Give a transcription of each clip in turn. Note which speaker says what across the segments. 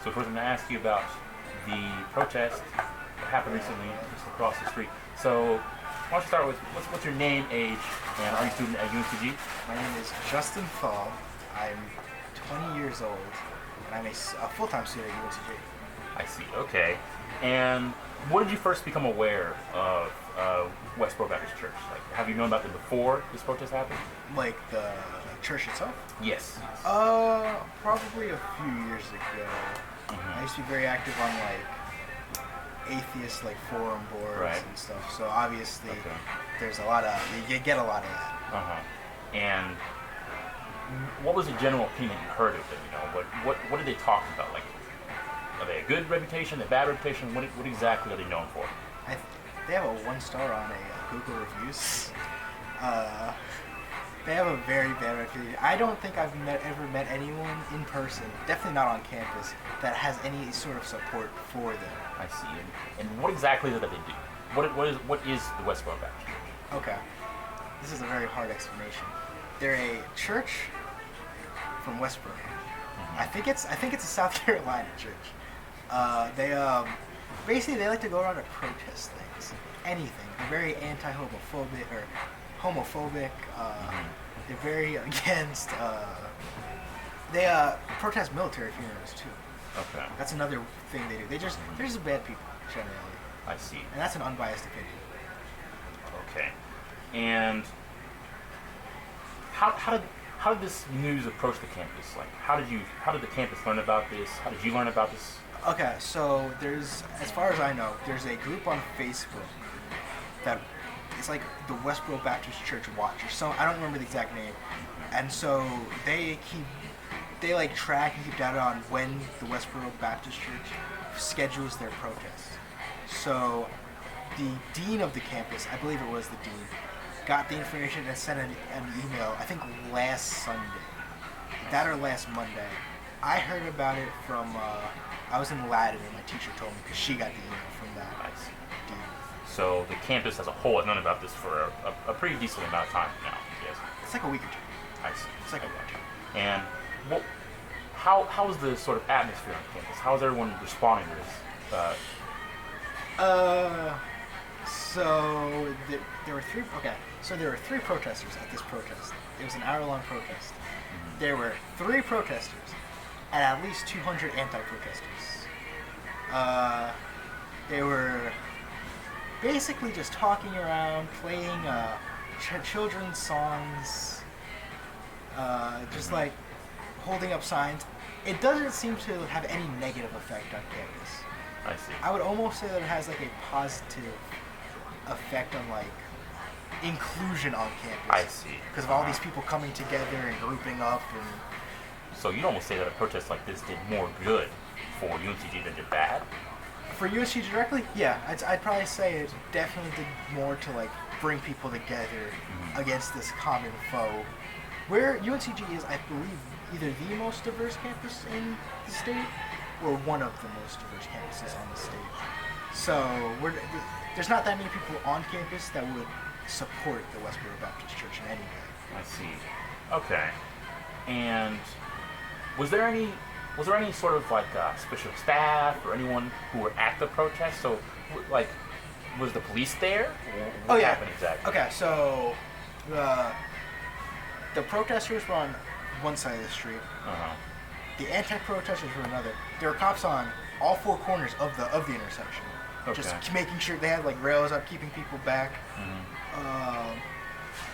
Speaker 1: So first I'm going to ask you about the protest that happened recently just across the street. So why don't you start with what's your name, age, and are you a student at UNCG?
Speaker 2: My name is Justin Thal. I'm 20 years old, and I'm a full-time student at UNCG.
Speaker 1: I see. Okay. And when did you first become aware of Westboro Baptist Church? Like, have you known about them before this protest happened?
Speaker 2: Like the church itself?
Speaker 1: Yes.
Speaker 2: Probably a few years ago.
Speaker 1: Mm-hmm.
Speaker 2: I used to be very active on atheist forum boards and stuff. So obviously, there's a lot of you get a lot of that.
Speaker 1: And what was the general opinion you heard of them? You know, what did they talk about? Like, are they a good reputation, a bad reputation? What exactly are they known for?
Speaker 2: They have a 1-star on Google reviews. They have a very bad reputation. I don't think I've ever met anyone in person, definitely not on campus, that has any sort of support for them.
Speaker 1: I see. And what exactly is it that they do? What is the Westboro Baptist Church?
Speaker 2: Okay. This is a very hard explanation. They're a church from Westboro.
Speaker 1: Mm-hmm.
Speaker 2: I think it's a South Carolina church. They basically they like to go around and protest things, anything. They're very anti-homophobic or homophobic. They're very against. They protest military funerals too.
Speaker 1: Okay.
Speaker 2: That's another thing they do. They're just bad people generally.
Speaker 1: I see.
Speaker 2: And that's an unbiased opinion.
Speaker 1: Okay. And how did this news approach the campus? Like, how did the campus learn about this? How did you learn about this?
Speaker 2: Okay, so there's, as far as I know, there's a group on Facebook that it's like the Westboro Baptist Church Watch or so. I don't remember the exact name. And so they track and keep data on when the Westboro Baptist Church schedules their protests. So the dean of the campus, I believe it was the dean, got the information and sent an email, I think last Sunday. That or last Monday. I heard about it from, I was in Latin and my teacher told me because she got the email from that dean.
Speaker 1: So the campus as a whole has known about this for a pretty decent amount of time now, yes?
Speaker 2: It's like a week or two.
Speaker 1: I see.
Speaker 2: It's like a week or two.
Speaker 1: And how is the sort of atmosphere on campus? How is everyone responding to this?
Speaker 2: So there were three. Okay, so there were 3 protesters at this protest. It was an hour-long protest.
Speaker 1: Mm-hmm.
Speaker 2: There were 3 protesters and at least 200 anti-protesters. They were basically just talking around, playing children's songs, just like holding up signs. It doesn't seem to have any negative effect on campus.
Speaker 1: I see.
Speaker 2: I would almost say that it has a positive effect on inclusion on campus.
Speaker 1: I see.
Speaker 2: Because of all these people coming together and grouping up and.
Speaker 1: So you'd almost say that a protest like this did more good for UNCG than did bad?
Speaker 2: For UNCG directly, yeah, I'd probably say it definitely did more to bring people together against this common foe. Where UNCG is, I believe, either the most diverse campus in the state or one of the most diverse campuses on the state. So there's not that many people on campus that would support the Westboro Baptist Church in any way.
Speaker 1: I see. Okay. And was there any sort of special staff or anyone who were at the protest? So was the police there? What happened exactly?
Speaker 2: Okay, so the protesters were on one side of the street. The anti-protesters were another. There were cops on all 4 corners of the intersection, just making sure they had rails up, keeping people back.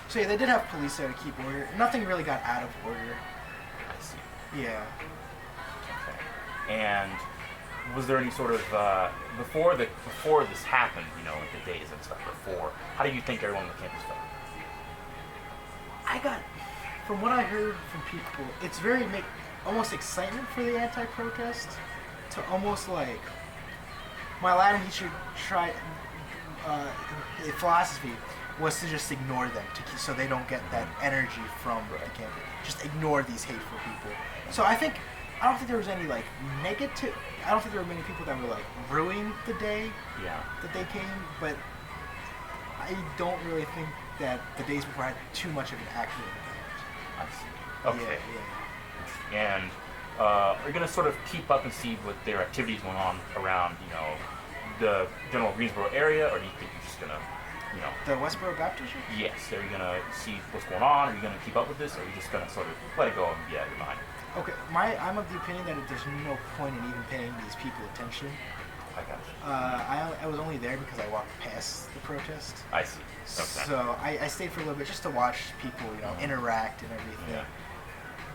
Speaker 2: So yeah, they did have police there to keep order. Nothing really got out of order.
Speaker 1: I see.
Speaker 2: Yeah.
Speaker 1: Okay. And was there any sort of before this happened, the days and stuff before? How do you think everyone on the campus felt?
Speaker 2: From what I heard from people, it's very almost excitement for the anti-protest to almost my Latin teacher tried philosophy was to just ignore them so they don't get that energy from the campus. Just ignore these hateful people. So I don't think there was any negative. I don't think there were many people that were ruining the day that they came, but I don't really think that the days before had too much of an actual impact.
Speaker 1: I see. Okay.
Speaker 2: Yeah.
Speaker 1: And are you gonna sort of keep up and see what their activities going on around, the general Greensboro area, or do you think you're just gonna,
Speaker 2: The Westboro Baptist Church?
Speaker 1: yes, are you gonna see what's going on? Are you gonna keep up with this, or are you just gonna sort of let it go and be out of your mind?
Speaker 2: Okay, I'm of the opinion that there's no point in even paying these people attention.
Speaker 1: I got you.
Speaker 2: I was only there because I walked past the protest.
Speaker 1: I see. Okay.
Speaker 2: So I stayed for a little bit just to watch people, interact and everything.
Speaker 1: Yeah.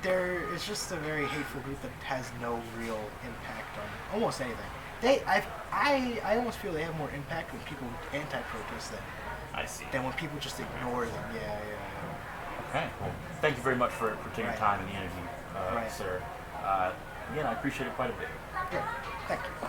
Speaker 2: There is just a very hateful group that has no real impact on almost anything. I almost feel they have more impact when people anti-protest
Speaker 1: I see.
Speaker 2: than when people just ignore them. Yeah.
Speaker 1: Okay. Well, thank you very much for taking
Speaker 2: Right.
Speaker 1: time in the interview,
Speaker 2: Right.
Speaker 1: sir. Again, I appreciate it quite a bit.
Speaker 2: Good. Thank you.